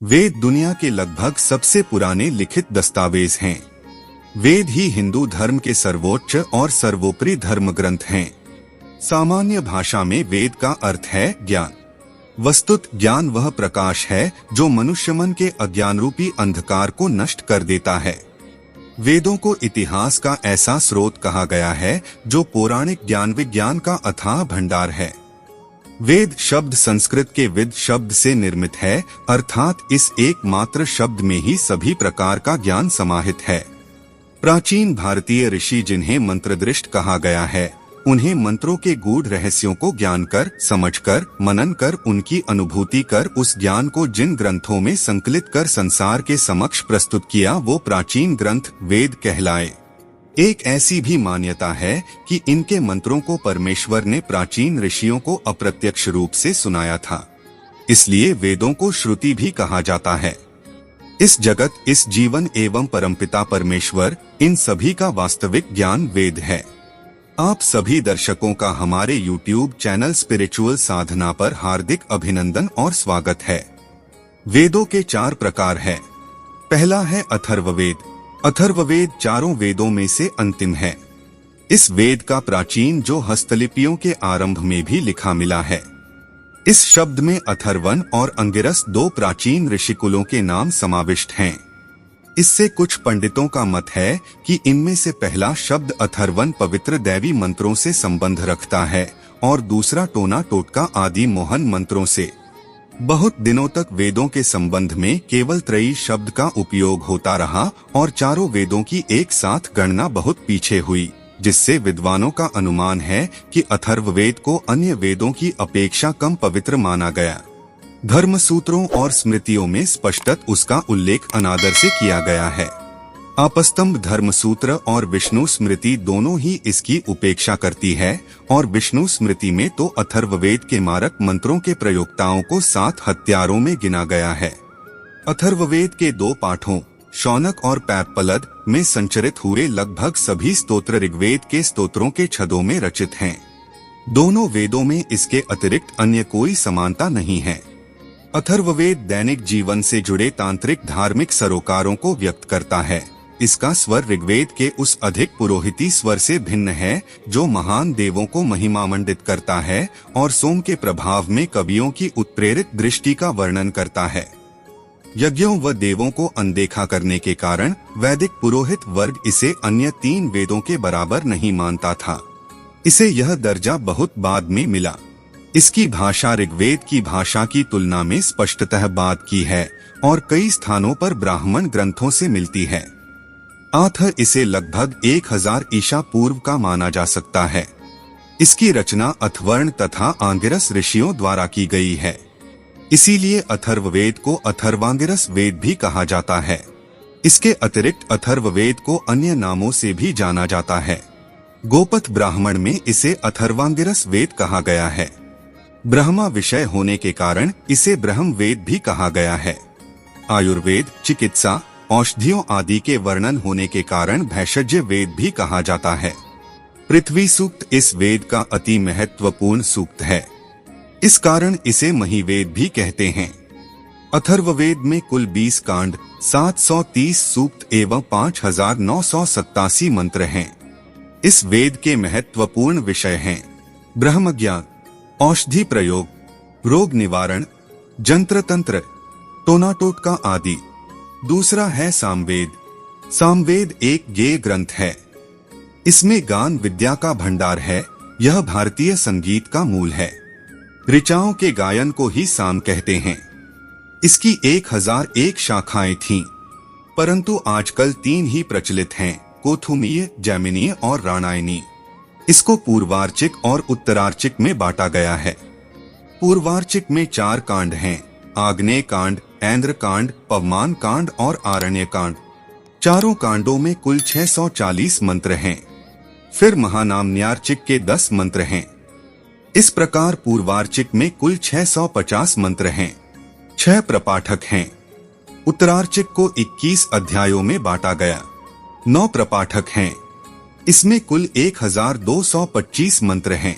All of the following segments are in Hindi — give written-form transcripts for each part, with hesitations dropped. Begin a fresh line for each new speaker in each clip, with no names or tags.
वेद दुनिया के लगभग सबसे पुराने लिखित दस्तावेज हैं। वेद ही हिंदू धर्म के सर्वोच्च और सर्वोपरि धर्म ग्रंथ हैं। सामान्य भाषा में वेद का अर्थ है ज्ञान। वस्तुत ज्ञान वह प्रकाश है जो मनुष्य मन के अज्ञान रूपी अंधकार को नष्ट कर देता है। वेदों को इतिहास का ऐसा स्रोत कहा गया है जो पौराणिक ज्ञान विज्ञान का अथाह भंडार है। वेद शब्द संस्कृत के विद शब्द से निर्मित है, अर्थात इस एकमात्र शब्द में ही सभी प्रकार का ज्ञान समाहित है। प्राचीन भारतीय ऋषि जिन्हें मंत्रदृष्ट कहा गया है, उन्हें मंत्रों के गूढ़ रहस्यों को ज्ञान कर, समझ कर, मनन कर, उनकी अनुभूति कर उस ज्ञान को जिन ग्रंथों में संकलित कर संसार के समक्ष प्रस्तुत किया, वो प्राचीन ग्रंथ वेद कहलाए। एक ऐसी भी मान्यता है कि इनके मंत्रों को परमेश्वर ने प्राचीन ऋषियों को अप्रत्यक्ष रूप से सुनाया था, इसलिए वेदों को श्रुति भी कहा जाता है। इस जगत, इस जीवन एवं परमपिता परमेश्वर, इन सभी का वास्तविक ज्ञान वेद है। आप सभी दर्शकों का हमारे YouTube चैनल स्पिरिचुअल साधना पर हार्दिक अभिनंदन और स्वागत है। वेदों के 4 प्रकार है। पहला है अथर्ववेद। अथर्ववेद चारों वेदों में से अंतिम है। इस वेद का प्राचीन जो हस्तलिपियों के आरंभ में भी लिखा मिला है। इस शब्द में अथर्वन और अंगिरस 2 प्राचीन ऋषिकुलों के नाम समाविष्ट हैं। इससे कुछ पंडितों का मत है कि इनमें से पहला शब्द अथर्वन पवित्र दैवी मंत्रों से संबंध रखता है और दूसरा टोना टोटका आदि मोहन मंत्रों से। बहुत दिनों तक वेदों के संबंध में केवल त्रयी शब्द का उपयोग होता रहा और चारों वेदों की एक साथ गणना बहुत पीछे हुई, जिससे विद्वानों का अनुमान है कि अथर्ववेद को अन्य वेदों की अपेक्षा कम पवित्र माना गया। धर्मसूत्रों और स्मृतियों में स्पष्टत उसका उल्लेख अनादर से किया गया है। आपस्तंभ धर्मसूत्र और विष्णु स्मृति दोनों ही इसकी उपेक्षा करती है और विष्णु स्मृति में तो अथर्ववेद के मारक मंत्रों के प्रयोक्ताओं को 7 हत्यारों में गिना गया है। अथर्ववेद के 2 पाठों शौनक और पैप्पलद में संचरित हुए लगभग सभी स्तोत्र ऋग्वेद के स्तोत्रों के छदों में रचित हैं। दोनों वेदों में इसके अतिरिक्त अन्य कोई समानता नहीं है। अथर्ववेद दैनिक जीवन से जुड़े तांत्रिक धार्मिक सरोकारों को व्यक्त करता है। इसका स्वर ऋग्वेद के उस अधिक पुरोहिती स्वर से भिन्न है जो महान देवों को महिमामंडित करता है और सोम के प्रभाव में कवियों की उत्प्रेरित दृष्टि का वर्णन करता है। यज्ञों व देवों को अनदेखा करने के कारण वैदिक पुरोहित वर्ग इसे अन्य 3 वेदों के बराबर नहीं मानता था। इसे यह दर्जा बहुत बाद में मिला। इसकी भाषा ऋग्वेद की भाषा की तुलना में स्पष्टतः बात की है और कई स्थानों पर ब्राह्मण ग्रंथों से मिलती है। अतः इसे लगभग 1000 ईसा पूर्व का माना जा सकता है। इसकी रचना अथर्वण तथा आंगिरस ऋषियों द्वारा की गई है। इसीलिए अथर्ववेद को अथर्वांगिरस वेद भी कहा जाता है। इसके अतिरिक्त अथर्ववेद को अन्य नामों से भी जाना जाता है। गोपथ ब्राह्मण में इसे अथर्वांगिरस वेद कहा गया है। ब्रह्मा विषय होने के कारण इसे ब्रह्म वेद भी कहा गया है। आयुर्वेद, चिकित्सा, औषधियों आदि के वर्णन होने के कारण भैषज्य वेद भी कहा जाता है। पृथ्वी सूक्त इस वेद का अति महत्वपूर्ण सूक्त है। इस कारण इसे महिवेद भी कहते हैं। अथर्ववेद में कुल 20 कांड, 730 सूक्त एवं 5987 मंत्र हैं। इस वेद के महत्वपूर्ण विषय हैं ब्रह्म ज्ञान, औषधि प्रयोग, रोग निवारण, जंत्र तंत्र, टोना टोटका आदि। दूसरा है सामवेद। सामवेद एक गेय ग्रंथ है। इसमें गान विद्या का भंडार है। यह भारतीय संगीत का मूल है। ऋचाओं के गायन को ही साम कहते हैं। इसकी 1001 शाखाएं थीं, परंतु आजकल 3 ही प्रचलित हैं, कोथुमीय, जैमिनीय और राणायनी। इसको पूर्वार्चिक और उत्तरार्चिक में बांटा गया है। पूर्वार्चिक में 4 कांड हैं, आग्नेय कांड, ऐन्द्र कांड, पवमान कांड और आरण्य कांड। चारों कांडों में कुल 640 मंत्र हैं। फिर महानामन्यार्चिक के 10 मंत्र हैं। इस प्रकार पूर्वार्चिक में कुल 650 मंत्र हैं। 6 प्रपाठक हैं। उत्तरार्चिक को 21 अध्यायों में बांटा गया। 9 प्रपाठक हैं। इसमें कुल 1225 मंत्र हैं।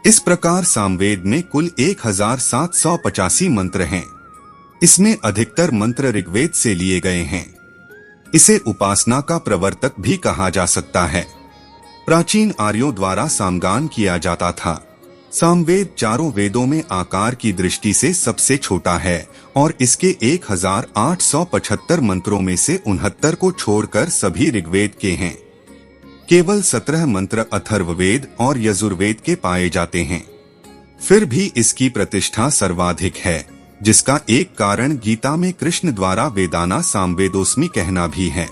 इस प्रकार सामवेद में कुल 1785 मंत्र हैं। इसमें अधिकतर मंत्र ऋग्वेद से लिए गए हैं। इसे उपासना का प्रवर्तक भी कहा जा सकता है। प्राचीन आर्यों द्वारा सामगान किया जाता था। सामवेद चारों वेदों में आकार की दृष्टि से सबसे छोटा है और इसके 1875 मंत्रों में से 69 को छोड़कर सभी ऋग्वेद के हैं। केवल 17 मंत्र अथर्ववेद और यजुर्वेद के पाए जाते हैं। फिर भी इसकी प्रतिष्ठा सर्वाधिक है, जिसका एक कारण गीता में कृष्ण द्वारा वेदाना सामवेदोस्मि कहना भी है।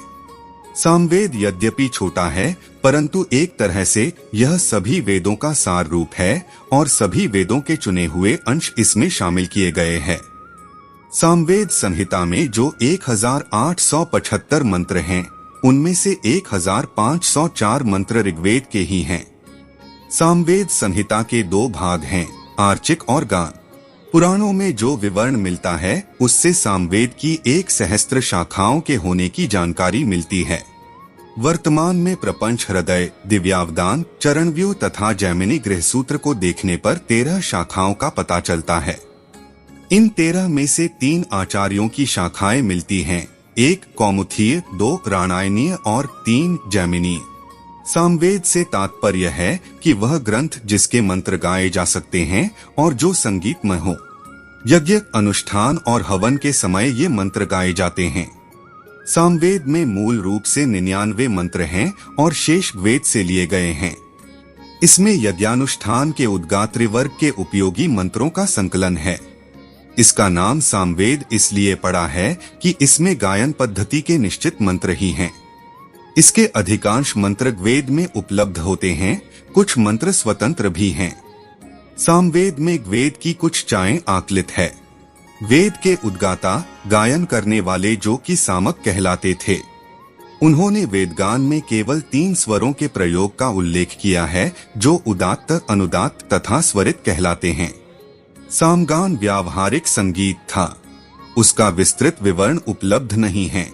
सामवेद यद्यपि छोटा है, परंतु एक तरह से यह सभी वेदों का सार रूप है और सभी वेदों के चुने हुए अंश इसमें शामिल किए गए हैं। सामवेद संहिता में जो 1875 मंत्र हैं, उनमें से 1504 मंत्र ऋग्वेद के ही हैं। सामवेद संहिता के 2 भाग हैं, आर्चिक और गान। पुराणों में जो विवरण मिलता है उससे सामवेद की 1 सहस्त्र शाखाओं के होने की जानकारी मिलती है। वर्तमान में प्रपंच, हृदय, दिव्यावदान, चरणव्यूह तथा जैमिनी गृहसूत्र को देखने पर 13 शाखाओं का पता चलता है। इन 13 में से 3 आचार्यों की शाखाएं मिलती हैं, 1 कौमुदीय, 2 रामायणीय और 3 जैमिनीय। सामवेद से तात्पर्य है कि वह ग्रंथ जिसके मंत्र गाए जा सकते हैं और जो संगीतमय हो। यज्ञ, अनुष्ठान और हवन के समय ये मंत्र गाए जाते हैं। सामवेद में मूल रूप से 99 मंत्र हैं और शेष वेद से लिए गए हैं। इसमें यज्ञानुष्ठान के उद्गात्री वर्ग के उपयोगी मंत्रों का संकलन है। इसका नाम सामवेद इसलिए पड़ा है कि इसमें गायन पद्धति के निश्चित मंत्र ही हैं। इसके अधिकांश मंत्र वेद में उपलब्ध होते हैं, कुछ मंत्र स्वतंत्र भी हैं। सामवेद में वेद की कुछ चाएं आकलित है। वेद के उद्गाता, गायन करने वाले जो कि सामक कहलाते थे, उन्होंने वेदगान में केवल 3 स्वरों के प्रयोग का उल्लेख किया है, जो उदात्त, अनुदात्त तथा स्वरित कहलाते हैं। सामगान व्यावहारिक संगीत था, उसका विस्तृत विवरण उपलब्ध नहीं है।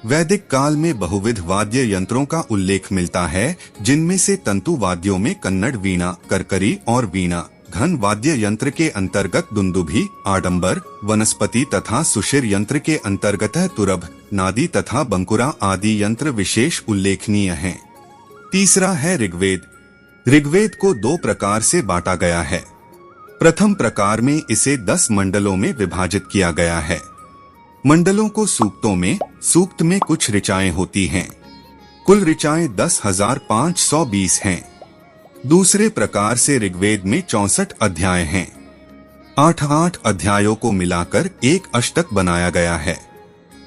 वैदिक काल में बहुविध वाद्य यंत्रों का उल्लेख मिलता है, जिनमें से तंतु वाद्यों में कन्नड़ वीणा, करकरी और वीणा, घन वाद्य यंत्र के अंतर्गत दुंदुभी, आडंबर, वनस्पति तथा सुशिर यंत्र के अंतर्गत तुरभ, नादी तथा बंकुरा आदि यंत्र विशेष उल्लेखनीय हैं। तीसरा है ऋग्वेद। ऋग्वेद को 2 प्रकार से बांटा गया है। प्रथम प्रकार में इसे 10 मंडलों में विभाजित किया गया है। मंडलों को सूक्तों में, सूक्त में कुछ ऋचाएं होती हैं। कुल ऋचाएं 10,520 हैं। दूसरे प्रकार से ऋग्वेद में 64 अध्याय हैं। 8 अध्यायों को मिलाकर एक अष्टक बनाया गया है।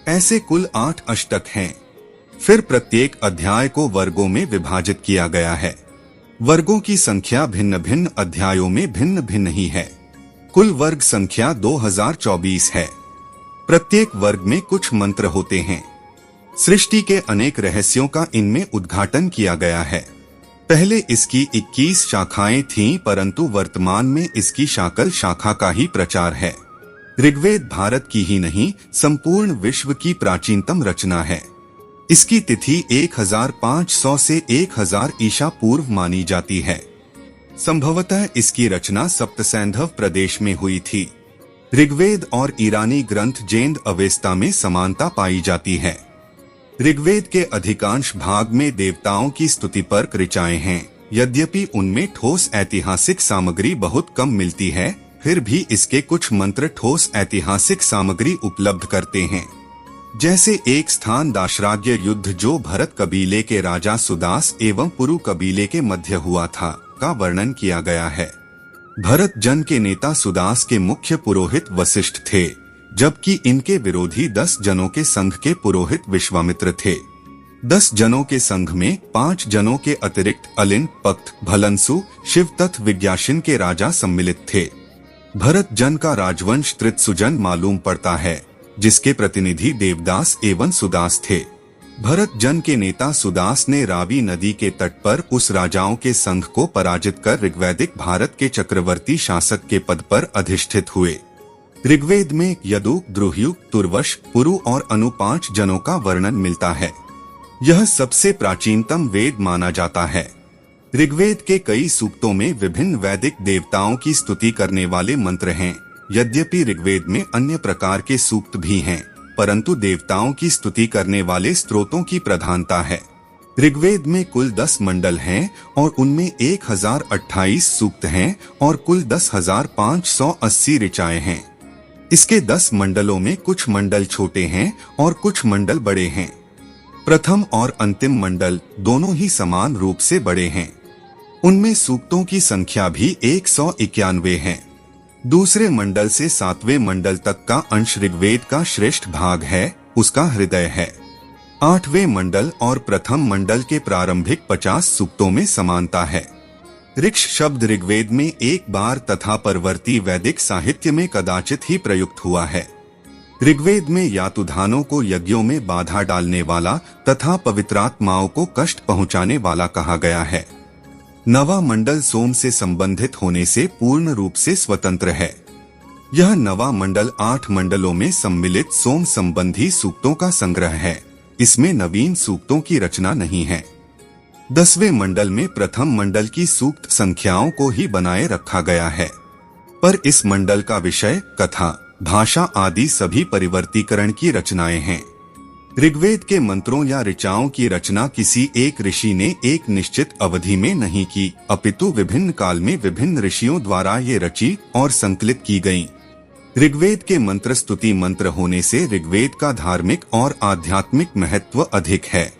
ऐसे कुल 8 अष्टक हैं। फिर प्रत्येक अध्याय को वर्गों में विभाजित किया गया है। वर्गों की संख्या भिन्न भिन्न अध्यायों में भिन्न भिन्न ही है। कुल वर्ग संख्या 2024 है। प्रत्येक वर्ग में कुछ मंत्र होते हैं। सृष्टि के अनेक रहस्यों का इनमें उद्घाटन किया गया है। पहले इसकी 21 शाखाएं थीं, परंतु वर्तमान में इसकी शाकल शाखा का ही प्रचार है। ऋग्वेद भारत की ही नहीं, संपूर्ण विश्व की प्राचीनतम रचना है। इसकी तिथि 1500 से 1000 ईसा पूर्व मानी जाती है। संभवतः इसकी रचना सप्तसैंधव प्रदेश में हुई थी। ऋग्वेद और ईरानी ग्रंथ जेंद अवेस्ता में समानता पाई जाती है। ऋग्वेद के अधिकांश भाग में देवताओं की स्तुतिपर ऋचाएं हैं। यद्यपि उनमें ठोस ऐतिहासिक सामग्री बहुत कम मिलती है, फिर भी इसके कुछ मंत्र ठोस ऐतिहासिक सामग्री उपलब्ध करते हैं। जैसे एक स्थान दाशराग्य युद्ध जो भरत कबीले के राजा सुदास एवं पुरु कबीले के मध्य हुआ था, का वर्णन किया गया है। भरत जन के नेता सुदास के मुख्य पुरोहित वशिष्ठ थे, जबकि इनके विरोधी 10 जनों के संघ के पुरोहित विश्वामित्र थे। 10 जनों के संघ में 5 जनों के अतिरिक्त अलिन, पक्त, भलनसु, शिव तथा विज्ञाशिन के राजा सम्मिलित थे। भरत जन का राजवंश त्रितसुजन मालूम पड़ता है, जिसके प्रतिनिधि देवदास एवं सुदास थे। भरत जन के नेता सुदास ने रावी नदी के तट पर उस राजाओं के संघ को पराजित कर ऋग्वैदिक भारत के चक्रवर्ती शासक के पद पर अधिष्ठित हुए। ऋग्वेद में यदु, द्रुह्यु, तुर्वश, पुरु और अनु 5 जनों का वर्णन मिलता है। यह सबसे प्राचीनतम वेद माना जाता है। ऋग्वेद के कई सूक्तों में विभिन्न वैदिक देवताओं की स्तुति करने वाले मंत्र हैं। यद्यपि ऋग्वेद में अन्य प्रकार के सूक्त भी हैं, परंतु देवताओं की स्तुति करने वाले स्तोत्रों की प्रधानता है। ऋग्वेद में कुल 10 मंडल हैं और उनमें 1028 सूक्त हैं और कुल 10,580 ऋचाएं हैं। इसके 10 मंडलों में कुछ मंडल छोटे हैं और कुछ मंडल बड़े हैं। प्रथम और अंतिम मंडल दोनों ही समान रूप से बड़े हैं। उनमें सूक्तों की संख्या भी 191 है। दूसरे मंडल से 7वें मंडल तक का अंश ऋग्वेद का श्रेष्ठ भाग है, उसका हृदय है। 8वें मंडल और प्रथम मंडल के प्रारंभिक 50 सूक्तों में समानता है। ऋक्ष शब्द ऋग्वेद में एक बार तथा परवर्ती वैदिक साहित्य में कदाचित ही प्रयुक्त हुआ है। ऋग्वेद में यातुधानों को यज्ञों में बाधा डालने वाला तथा पवित्रात्माओं को कष्ट पहुंचाने वाला कहा गया है। 9वां मंडल सोम से संबंधित होने से पूर्ण रूप से स्वतंत्र है। यह 9वां मंडल 8 मंडलों में सम्मिलित सोम संबंधी सूक्तों का संग्रह है। इसमें नवीन सूक्तों की रचना नहीं है। 10वें मंडल में प्रथम मंडल की सूक्त संख्याओं को ही बनाए रखा गया है, पर इस मंडल का विषय, कथा, भाषा आदि सभी परिवर्तीकरण की रचनाएं हैं। ऋग्वेद के मंत्रों या ऋचाओं की रचना किसी एक ऋषि ने एक निश्चित अवधि में नहीं की, अपितु विभिन्न काल में विभिन्न ऋषियों द्वारा ये रची और संकलित की गईं। ऋग्वेद के मंत्र स्तुति मंत्र होने से ऋग्वेद का धार्मिक और आध्यात्मिक महत्व अधिक है।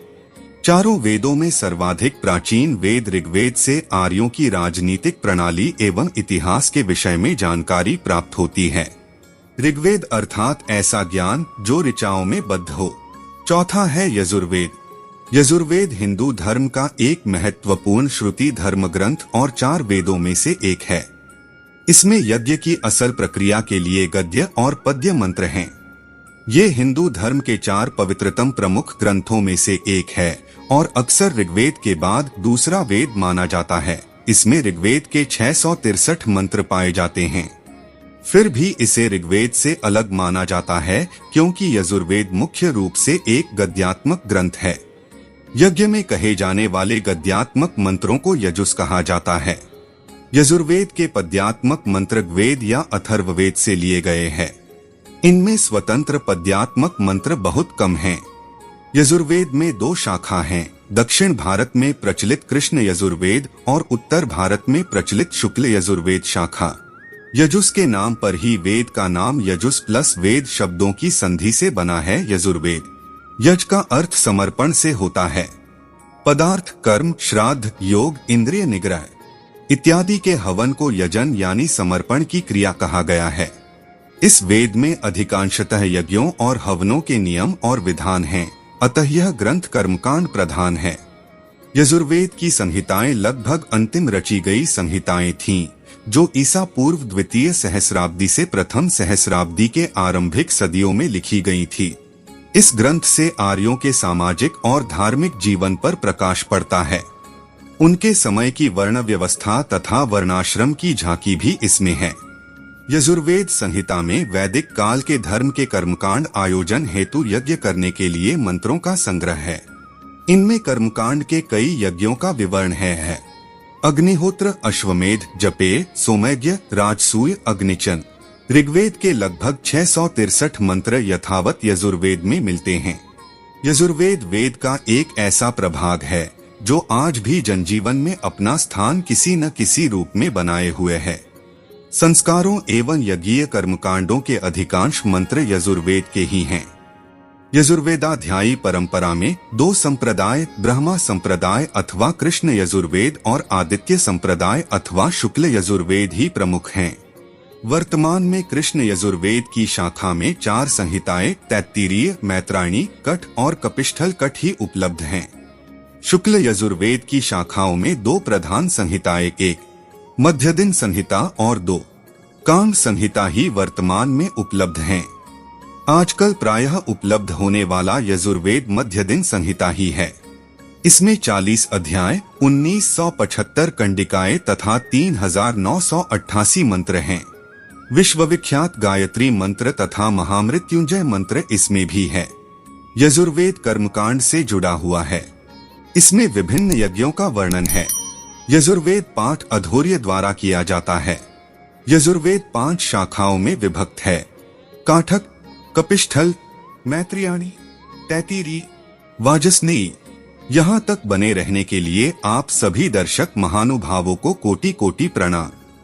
चारों वेदों में सर्वाधिक प्राचीन वेद ऋग्वेद से आर्यों की राजनीतिक प्रणाली एवं इतिहास के विषय में जानकारी प्राप्त होती है। ऋग्वेद अर्थात ऐसा ज्ञान जो ऋचाओं में बद्ध हो। चौथा है यजुर्वेद। यजुर्वेद हिंदू धर्म का एक महत्वपूर्ण श्रुति धर्म ग्रंथ और 4 वेदों में से एक है। इसमें यज्ञ की असल प्रक्रिया के लिए गद्य और पद्य मंत्र हैं। ये हिंदू धर्म के 4 पवित्रतम प्रमुख ग्रंथों में से एक है और अक्सर ऋग्वेद के बाद दूसरा वेद माना जाता है। इसमें ऋग्वेद के 663 मंत्र पाए जाते हैं। फिर भी इसे ऋग्वेद से अलग माना जाता है क्योंकि यजुर्वेद मुख्य रूप से एक गद्यात्मक ग्रंथ है। यज्ञ में कहे जाने वाले गद्यात्मक मंत्रों को यजुस कहा जाता है। यजुर्वेद के पद्यात्मक मंत्र ऋग्वेद या अथर्ववेद से लिए गए हैं। इनमें स्वतंत्र पद्यात्मक मंत्र बहुत कम हैं। यजुर्वेद में 2 शाखा हैं, दक्षिण भारत में प्रचलित कृष्ण यजुर्वेद और उत्तर भारत में प्रचलित शुक्ल यजुर्वेद शाखा। यजुस के नाम पर ही वेद का नाम यजुस प्लस वेद शब्दों की संधि से बना है यजुर्वेद। यज का अर्थ समर्पण से होता है। पदार्थ, कर्म, श्राद्ध, योग, इंद्रिय निग्रह इत्यादि के हवन को यजन यानी समर्पण की क्रिया कहा गया है। इस वेद में अधिकांशतः यज्ञों और हवनों के नियम और विधान हैं, अतः यह ग्रंथ कर्मकांड प्रधान है। यजुर्वेद की संहिताएं लगभग अंतिम रची गई संहिताएं थीं, जो ईसा पूर्व द्वितीय सहस्राब्दी से प्रथम सहस्राब्दी के आरंभिक सदियों में लिखी गई थी। इस ग्रंथ से आर्यों के सामाजिक और धार्मिक जीवन पर प्रकाश पड़ता है। उनके समय की वर्ण व्यवस्था तथा वर्णाश्रम की झांकी भी इसमें है। यजुर्वेद संहिता में वैदिक काल के धर्म के कर्मकांड आयोजन हेतु यज्ञ करने के लिए मंत्रों का संग्रह है। इनमें कर्मकांड के कई यज्ञों का विवरण है। अग्निहोत्र, अश्वमेध, जपेय, सोमयज्ञ, राजसूय, अग्निचन। ऋग्वेद के लगभग 663 मंत्र यथावत यजुर्वेद में मिलते हैं। यजुर्वेद वेद का एक ऐसा प्रभाग है जो आज भी जनजीवन में अपना स्थान किसी न किसी रूप में बनाए हुए है। संस्कारों एवं यज्ञीय कर्मकांडों के अधिकांश मंत्र यजुर्वेद के ही हैं। यजुर्वेदाध्यायी परंपरा में 2 संप्रदाय, ब्रह्मा संप्रदाय अथवा कृष्ण यजुर्वेद और आदित्य संप्रदाय अथवा शुक्ल यजुर्वेद ही प्रमुख हैं। वर्तमान में कृष्ण यजुर्वेद की शाखा में 4 संहिताएं तैत्तिरीय, मैत्रायणी, कठ और कपिष्ठल कठ ही उपलब्ध हैं। शुक्ल यजुर्वेद की शाखाओं में 2 प्रधान संहिताएं, एक मध्यदिन संहिता और 2 कांग संहिता ही वर्तमान में उपलब्ध हैं। आजकल प्रायः उपलब्ध होने वाला यजुर्वेद मध्यदिन संहिता ही है। इसमें 40 अध्याय, 1975 कंडिकाएं तथा 3988 मंत्र हैं। विश्वविख्यात गायत्री मंत्र तथा महामृत्युंजय मंत्र इसमें भी है। यजुर्वेद कर्मकांड से जुड़ा हुआ है। इसमें विभिन्न यज्ञों का वर्णन है। यजुर्वेद पाठ अधोर्य द्वारा किया जाता है। यजुर्वेद 5 शाखाओं में विभक्त है। काठक, कपिष्ठल, मैत्रियाणी, तैतीरी, वाजसनेयी। यहाँ तक बने रहने के लिए आप सभी दर्शक महानुभावों को कोटि कोटि प्रणाम।